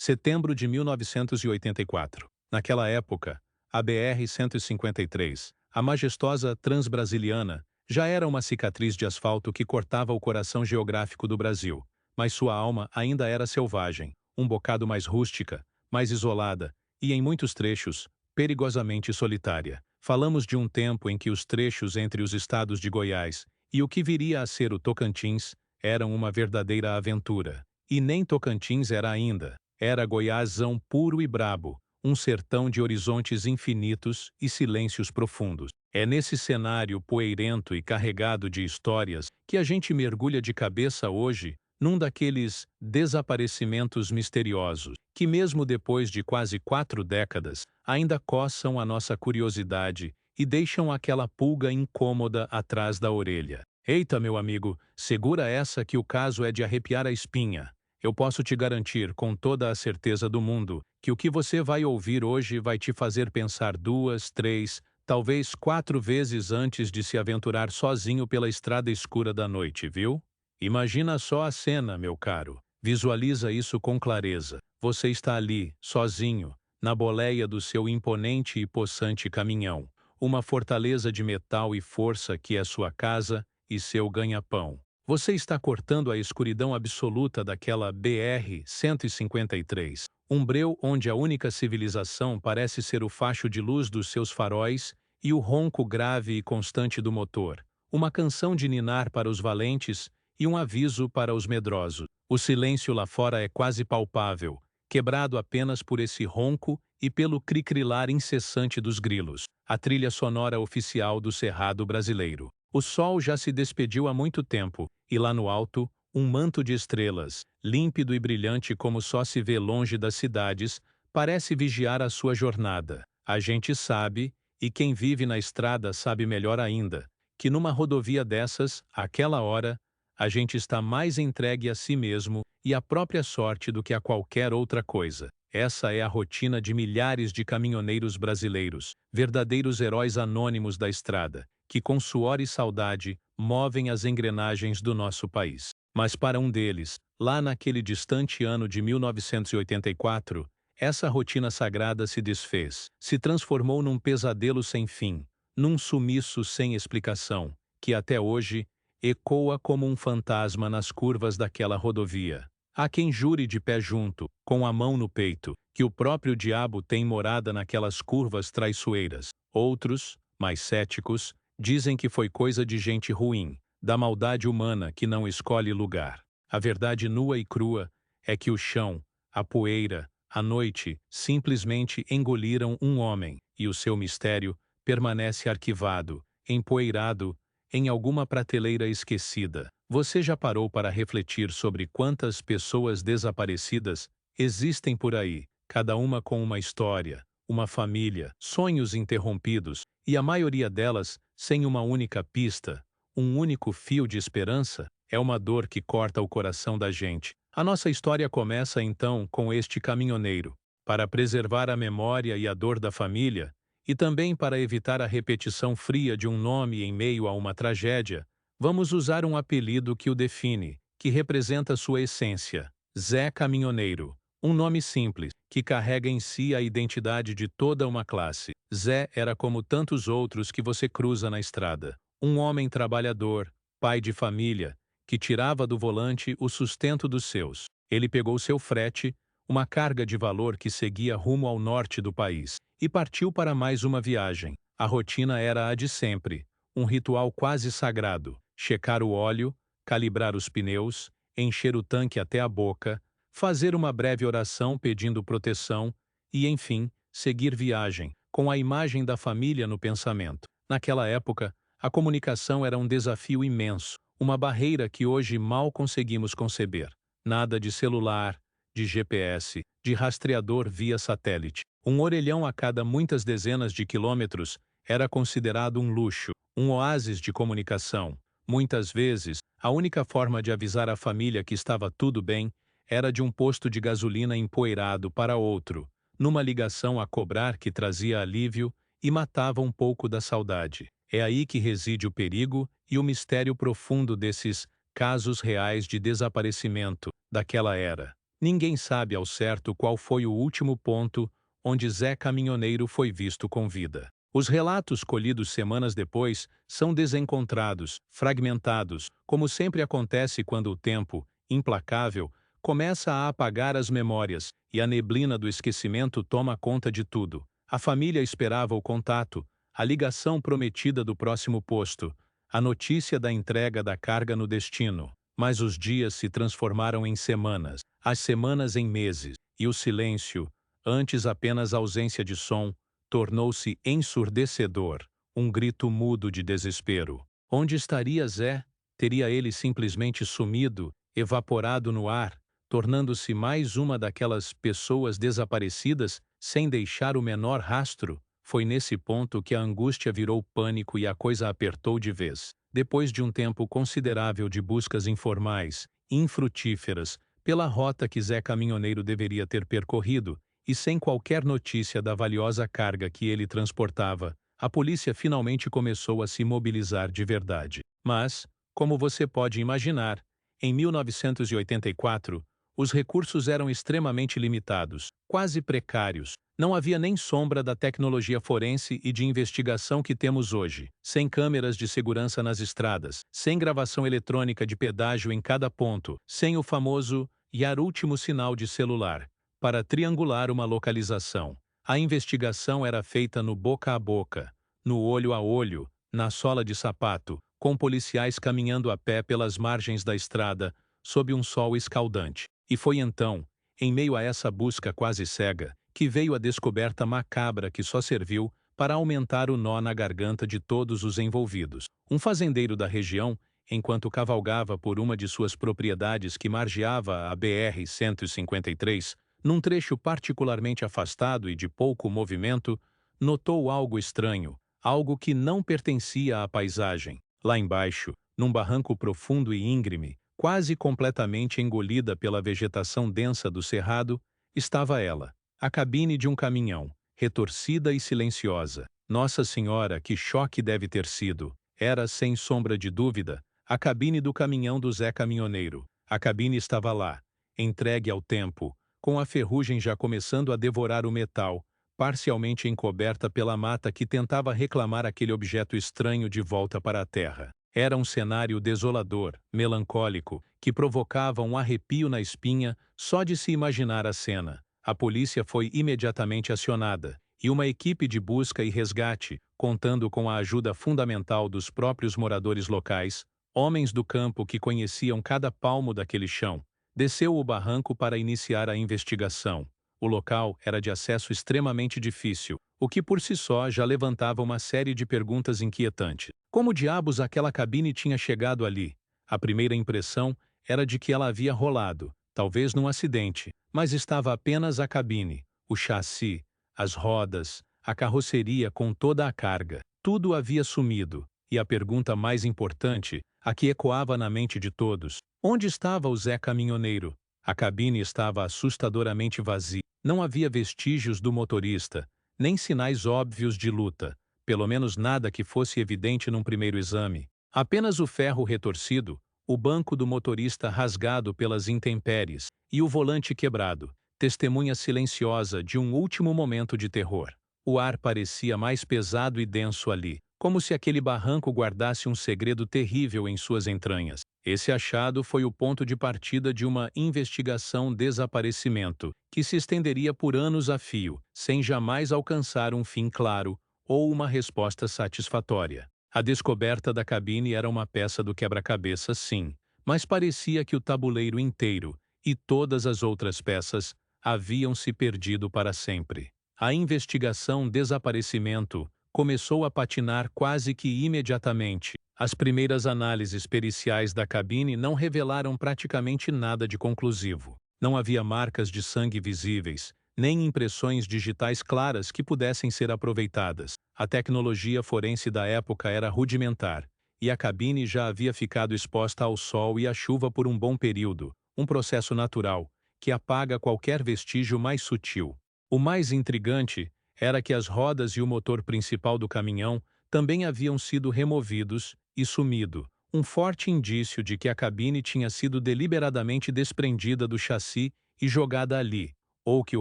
Setembro de 1984. Naquela época, a BR-153, a majestosa Transbrasiliana, já era uma cicatriz de asfalto que cortava o coração geográfico do Brasil, mas sua alma ainda era selvagem, um bocado mais rústica, mais isolada e, em muitos trechos, perigosamente solitária. Falamos de um tempo em que os trechos entre os estados de Goiás e o que viria a ser o Tocantins eram uma verdadeira aventura. E nem Tocantins era ainda. Era Goiásão puro e brabo, um sertão de horizontes infinitos e silêncios profundos. É nesse cenário poeirento e carregado de histórias que a gente mergulha de cabeça hoje num daqueles desaparecimentos misteriosos que, mesmo depois de quase 4 décadas, ainda coçam a nossa curiosidade e deixam aquela pulga incômoda atrás da orelha. Eita, meu amigo, segura essa que o caso é de arrepiar a espinha. Eu posso te garantir, com toda a certeza do mundo, que o que você vai ouvir hoje vai te fazer pensar 2, 3, talvez 4 vezes antes de se aventurar sozinho pela estrada escura da noite, viu? Imagina só a cena, meu caro. Visualiza isso com clareza. Você está ali, sozinho, na boleia do seu imponente e possante caminhão. Uma fortaleza de metal e força que é sua casa e seu ganha-pão. Você está cortando a escuridão absoluta daquela BR-153, um breu onde a única civilização parece ser o facho de luz dos seus faróis e o ronco grave e constante do motor, uma canção de ninar para os valentes e um aviso para os medrosos. O silêncio lá fora é quase palpável, quebrado apenas por esse ronco e pelo cricrilar incessante dos grilos, a trilha sonora oficial do Cerrado brasileiro. O sol já se despediu há muito tempo, e lá no alto, um manto de estrelas, límpido e brilhante como só se vê longe das cidades, parece vigiar a sua jornada. A gente sabe, e quem vive na estrada sabe melhor ainda, que numa rodovia dessas, àquela hora, a gente está mais entregue a si mesmo e à própria sorte do que a qualquer outra coisa. Essa é a rotina de milhares de caminhoneiros brasileiros, verdadeiros heróis anônimos da estrada, que com suor e saudade movem as engrenagens do nosso país. Mas para um deles, lá naquele distante ano de 1984, essa rotina sagrada se desfez, se transformou num pesadelo sem fim, num sumiço sem explicação, que até hoje ecoa como um fantasma nas curvas daquela rodovia. Há quem jure de pé junto, com a mão no peito, que o próprio diabo tem morada naquelas curvas traiçoeiras. Outros, mais céticos, dizem que foi coisa de gente ruim, da maldade humana que não escolhe lugar. A verdade nua e crua é que o chão, a poeira, a noite simplesmente engoliram um homem, e o seu mistério permanece arquivado, empoeirado, em alguma prateleira esquecida. Você já parou para refletir sobre quantas pessoas desaparecidas existem por aí, cada uma com uma história, uma família, sonhos interrompidos, e a maioria delas sem uma única pista, um único fio de esperança? É uma dor que corta o coração da gente. A nossa história começa então com este caminhoneiro. Para preservar a memória e a dor da família, e também para evitar a repetição fria de um nome em meio a uma tragédia, vamos usar um apelido que o define, que representa sua essência: Zé Caminhoneiro. Um nome simples, que carrega em si a identidade de toda uma classe. Zé era como tantos outros que você cruza na estrada. Um homem trabalhador, pai de família, que tirava do volante o sustento dos seus. Ele pegou seu frete, uma carga de valor que seguia rumo ao norte do país, e partiu para mais uma viagem. A rotina era a de sempre, um ritual quase sagrado: checar o óleo, calibrar os pneus, encher o tanque até a boca, fazer uma breve oração pedindo proteção e, enfim, seguir viagem, com a imagem da família no pensamento. Naquela época, a comunicação era um desafio imenso, uma barreira que hoje mal conseguimos conceber. Nada de celular, de GPS, de rastreador via satélite. Um orelhão a cada muitas dezenas de quilômetros era considerado um luxo, um oásis de comunicação. Muitas vezes, a única forma de avisar a família que estava tudo bem era de um posto de gasolina empoeirado para outro, numa ligação a cobrar que trazia alívio e matava um pouco da saudade. É aí que reside o perigo e o mistério profundo desses casos reais de desaparecimento daquela era. Ninguém sabe ao certo qual foi o último ponto onde Zé Caminhoneiro foi visto com vida. Os relatos colhidos semanas depois são desencontrados, fragmentados, como sempre acontece quando o tempo, implacável, começa a apagar as memórias e a neblina do esquecimento toma conta de tudo. A família esperava o contato, a ligação prometida do próximo posto, a notícia da entrega da carga no destino. Mas os dias se transformaram em semanas, as semanas em meses, e o silêncio, antes apenas ausência de som, tornou-se ensurdecedor, um grito mudo de desespero. Onde estaria Zé? Teria ele simplesmente sumido, evaporado no ar, tornando-se mais uma daquelas pessoas desaparecidas sem deixar o menor rastro? Foi nesse ponto que a angústia virou pânico e a coisa apertou de vez. Depois de um tempo considerável de buscas informais, infrutíferas, pela rota que Zé Caminhoneiro deveria ter percorrido, e sem qualquer notícia da valiosa carga que ele transportava, a polícia finalmente começou a se mobilizar de verdade. Mas, como você pode imaginar, em 1984, os recursos eram extremamente limitados, quase precários. Não havia nem sombra da tecnologia forense e de investigação que temos hoje, sem câmeras de segurança nas estradas, sem gravação eletrônica de pedágio em cada ponto, sem o famoso e último sinal de celular, para triangular uma localização. A investigação era feita no boca a boca, no olho a olho, na sola de sapato, com policiais caminhando a pé pelas margens da estrada, sob um sol escaldante. E foi então, em meio a essa busca quase cega, que veio a descoberta macabra que só serviu para aumentar o nó na garganta de todos os envolvidos. Um fazendeiro da região, enquanto cavalgava por uma de suas propriedades que margeava a BR-153, num trecho particularmente afastado e de pouco movimento, notou algo estranho, algo que não pertencia à paisagem. Lá embaixo, num barranco profundo e íngreme, quase completamente engolida pela vegetação densa do cerrado, estava ela, a cabine de um caminhão, retorcida e silenciosa. Nossa Senhora, que choque deve ter sido! Era, sem sombra de dúvida, a cabine do caminhão do Zé Caminhoneiro. A cabine estava lá, entregue ao tempo, com a ferrugem já começando a devorar o metal, parcialmente encoberta pela mata que tentava reclamar aquele objeto estranho de volta para a terra. Era um cenário desolador, melancólico, que provocava um arrepio na espinha só de se imaginar a cena. A polícia foi imediatamente acionada, e uma equipe de busca e resgate, contando com a ajuda fundamental dos próprios moradores locais, homens do campo que conheciam cada palmo daquele chão, desceu o barranco para iniciar a investigação. O local era de acesso extremamente difícil, o que por si só já levantava uma série de perguntas inquietantes. Como diabos aquela cabine tinha chegado ali? A primeira impressão era de que ela havia rolado, talvez num acidente, mas estava apenas a cabine, o chassi, as rodas, a carroceria com toda a carga. Tudo havia sumido, e a pergunta mais importante, a que ecoava na mente de todos: onde estava o Zé Caminhoneiro? A cabine estava assustadoramente vazia. Não havia vestígios do motorista, nem sinais óbvios de luta, pelo menos nada que fosse evidente num primeiro exame. Apenas o ferro retorcido, o banco do motorista rasgado pelas intempéries e o volante quebrado, testemunha silenciosa de um último momento de terror. O ar parecia mais pesado e denso ali, como se aquele barranco guardasse um segredo terrível em suas entranhas. Esse achado foi o ponto de partida de uma investigação-desaparecimento, que se estenderia por anos a fio, sem jamais alcançar um fim claro ou uma resposta satisfatória. A descoberta da cabine era uma peça do quebra-cabeça, sim, mas parecia que o tabuleiro inteiro e todas as outras peças haviam se perdido para sempre. A investigação-desaparecimento começou a patinar quase que imediatamente. As primeiras análises periciais da cabine não revelaram praticamente nada de conclusivo. Não havia marcas de sangue visíveis, nem impressões digitais claras que pudessem ser aproveitadas. A tecnologia forense da época era rudimentar, e a cabine já havia ficado exposta ao sol e à chuva por um bom período, um processo natural, que apaga qualquer vestígio mais sutil. O mais intrigante era que as rodas e o motor principal do caminhão também haviam sido removidos e sumido, um forte indício de que a cabine tinha sido deliberadamente desprendida do chassi e jogada ali, ou que o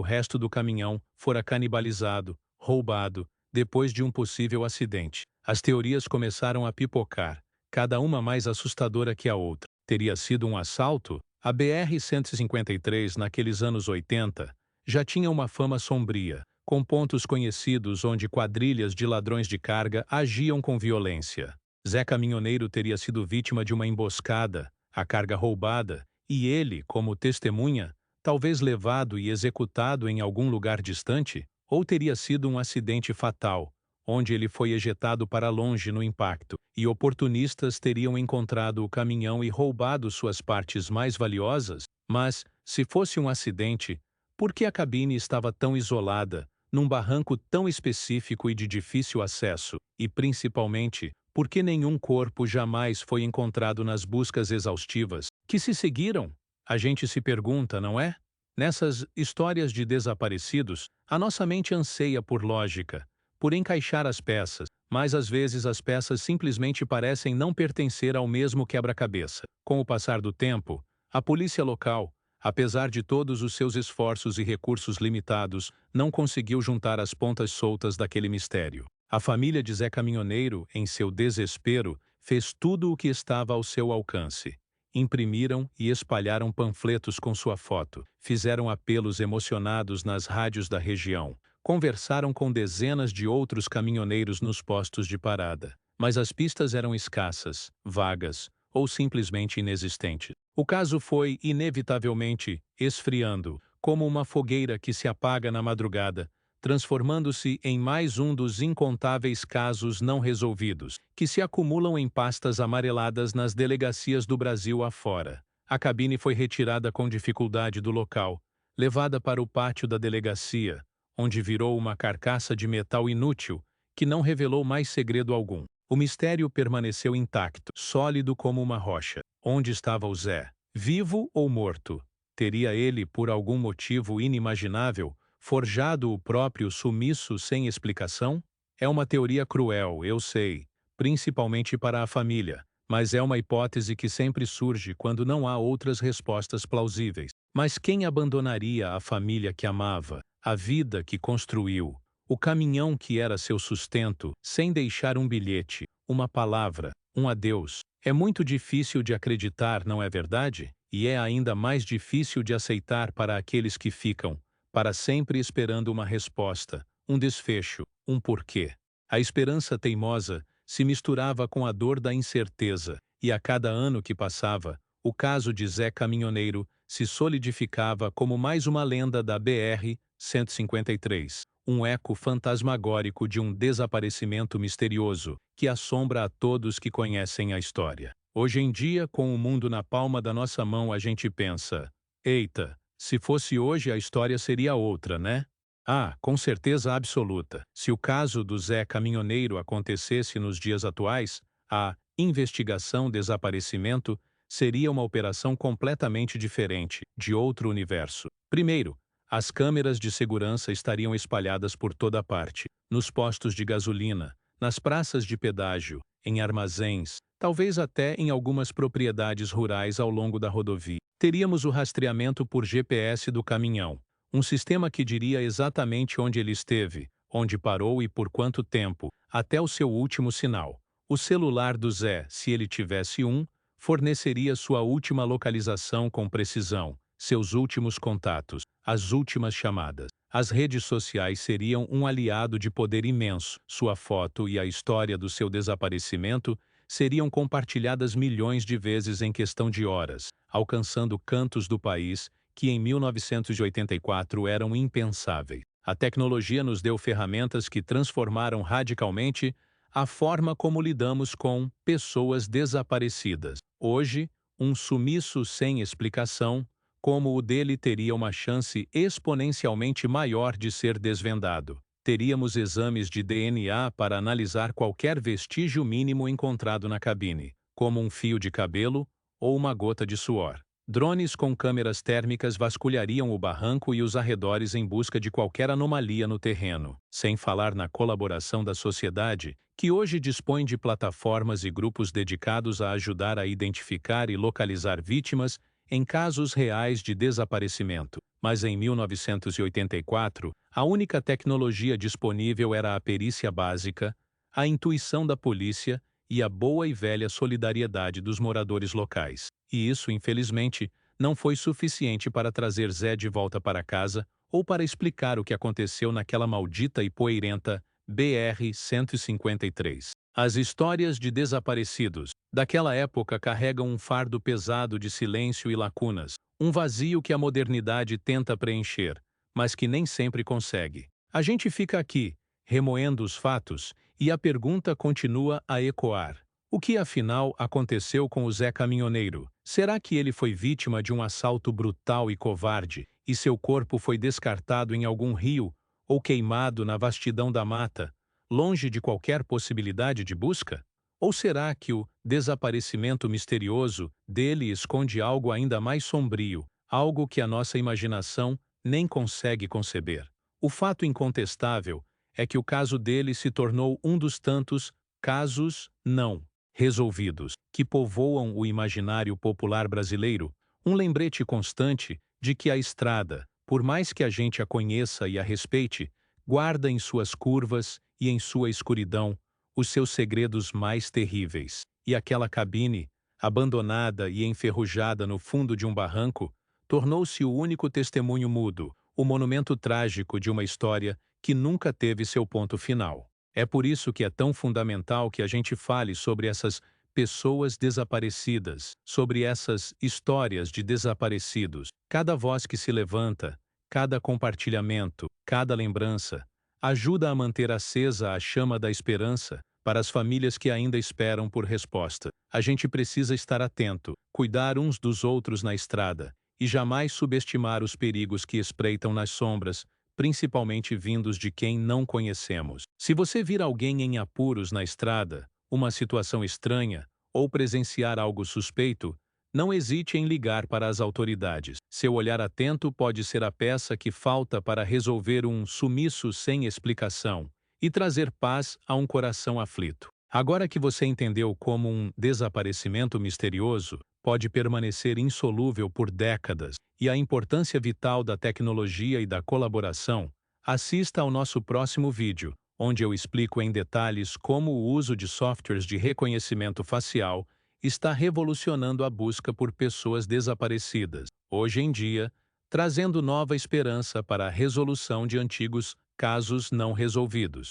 resto do caminhão fora canibalizado, roubado, depois de um possível acidente. As teorias começaram a pipocar, cada uma mais assustadora que a outra. Teria sido um assalto? A BR-153, naqueles anos 80, já tinha uma fama sombria, com pontos conhecidos onde quadrilhas de ladrões de carga agiam com violência. Zé Caminhoneiro teria sido vítima de uma emboscada, a carga roubada, e ele, como testemunha, talvez levado e executado em algum lugar distante? Ou teria sido um acidente fatal, onde ele foi ejetado para longe no impacto, e oportunistas teriam encontrado o caminhão e roubado suas partes mais valiosas? Mas, se fosse um acidente, por que a cabine estava tão isolada, num barranco tão específico e de difícil acesso? E, principalmente, por que nenhum corpo jamais foi encontrado nas buscas exaustivas que se seguiram? A gente se pergunta, não é? Nessas histórias de desaparecidos, a nossa mente anseia por lógica, por encaixar as peças, mas às vezes as peças simplesmente parecem não pertencer ao mesmo quebra-cabeça. Com o passar do tempo, a polícia local, apesar de todos os seus esforços e recursos limitados, não conseguiu juntar as pontas soltas daquele mistério. A família de Zé Caminhoneiro, em seu desespero, fez tudo o que estava ao seu alcance. Imprimiram e espalharam panfletos com sua foto, fizeram apelos emocionados nas rádios da região, conversaram com dezenas de outros caminhoneiros nos postos de parada. Mas as pistas eram escassas, vagas ou simplesmente inexistentes. O caso foi, inevitavelmente, esfriando, como uma fogueira que se apaga na madrugada, transformando-se em mais um dos incontáveis casos não resolvidos, que se acumulam em pastas amareladas nas delegacias do Brasil afora. A cabine foi retirada com dificuldade do local, levada para o pátio da delegacia, onde virou uma carcaça de metal inútil, que não revelou mais segredo algum. O mistério permaneceu intacto, sólido como uma rocha. Onde estava o Zé? Vivo ou morto? Teria ele, por algum motivo inimaginável, forjado o próprio sumiço sem explicação? É uma teoria cruel, eu sei, principalmente para a família, mas é uma hipótese que sempre surge quando não há outras respostas plausíveis. Mas quem abandonaria a família que amava, a vida que construiu, o caminhão que era seu sustento, sem deixar um bilhete, uma palavra, um adeus? É muito difícil de acreditar, não é verdade? E é ainda mais difícil de aceitar para aqueles que ficam, para sempre esperando uma resposta, um desfecho, um porquê. A esperança teimosa se misturava com a dor da incerteza, e a cada ano que passava, o caso de Zé Caminhoneiro se solidificava como mais uma lenda da BR-153, um eco fantasmagórico de um desaparecimento misterioso que assombra a todos que conhecem a história. Hoje em dia, com o mundo na palma da nossa mão, a gente pensa: eita, se fosse hoje a história seria outra, né? Ah, com certeza absoluta. Se o caso do Zé Caminhoneiro acontecesse nos dias atuais, a investigação-desaparecimento seria uma operação completamente diferente, de outro universo. Primeiro, as câmeras de segurança estariam espalhadas por toda parte, nos postos de gasolina, nas praças de pedágio, em armazéns, talvez até em algumas propriedades rurais ao longo da rodovia. Teríamos o rastreamento por GPS do caminhão, um sistema que diria exatamente onde ele esteve, onde parou e por quanto tempo, até o seu último sinal. O celular do Zé, se ele tivesse um, forneceria sua última localização com precisão, seus últimos contatos, as últimas chamadas. As redes sociais seriam um aliado de poder imenso. Sua foto e a história do seu desaparecimento seriam compartilhadas milhões de vezes em questão de horas, alcançando cantos do país que em 1984 eram impensáveis. A tecnologia nos deu ferramentas que transformaram radicalmente a forma como lidamos com pessoas desaparecidas. Hoje, um sumiço sem explicação, como o dele, teria uma chance exponencialmente maior de ser desvendado. Teríamos exames de DNA para analisar qualquer vestígio mínimo encontrado na cabine, como um fio de cabelo ou uma gota de suor. Drones com câmeras térmicas vasculhariam o barranco e os arredores em busca de qualquer anomalia no terreno, sem falar na colaboração da sociedade, que hoje dispõe de plataformas e grupos dedicados a ajudar a identificar e localizar vítimas em casos reais de desaparecimento. Mas em 1984, a única tecnologia disponível era a perícia básica, a intuição da polícia e a boa e velha solidariedade dos moradores locais. E isso, infelizmente, não foi suficiente para trazer Zé de volta para casa ou para explicar o que aconteceu naquela maldita e poeirenta BR-153. As histórias de desaparecidos daquela época carregam um fardo pesado de silêncio e lacunas, um vazio que a modernidade tenta preencher, mas que nem sempre consegue. A gente fica aqui, remoendo os fatos, e a pergunta continua a ecoar. O que afinal aconteceu com o Zé Caminhoneiro? Será que ele foi vítima de um assalto brutal e covarde, e seu corpo foi descartado em algum rio ou queimado na vastidão da mata, longe de qualquer possibilidade de busca? Ou será que o desaparecimento misterioso dele esconde algo ainda mais sombrio, algo que a nossa imaginação nem consegue conceber? O fato incontestável é que o caso dele se tornou um dos tantos casos não resolvidos que povoam o imaginário popular brasileiro, um lembrete constante de que a estrada, por mais que a gente a conheça e a respeite, guarda em suas curvas e em sua escuridão os seus segredos mais terríveis. E aquela cabine, abandonada e enferrujada no fundo de um barranco, tornou-se o único testemunho mudo, o monumento trágico de uma história que nunca teve seu ponto final. É por isso que é tão fundamental que a gente fale sobre essas pessoas desaparecidas, sobre essas histórias de desaparecidos. Cada voz que se levanta, cada compartilhamento, cada lembrança, ajuda a manter acesa a chama da esperança para as famílias que ainda esperam por resposta. A gente precisa estar atento, cuidar uns dos outros na estrada e jamais subestimar os perigos que espreitam nas sombras, principalmente vindos de quem não conhecemos. Se você vir alguém em apuros na estrada, uma situação estranha, ou presenciar algo suspeito, não hesite em ligar para as autoridades. Seu olhar atento pode ser a peça que falta para resolver um sumiço sem explicação e trazer paz a um coração aflito. Agora que você entendeu como um desaparecimento misterioso pode permanecer insolúvel por décadas e a importância vital da tecnologia e da colaboração, assista ao nosso próximo vídeo, onde eu explico em detalhes como o uso de softwares de reconhecimento facial está revolucionando a busca por pessoas desaparecidas, hoje em dia, trazendo nova esperança para a resolução de antigos casos não resolvidos.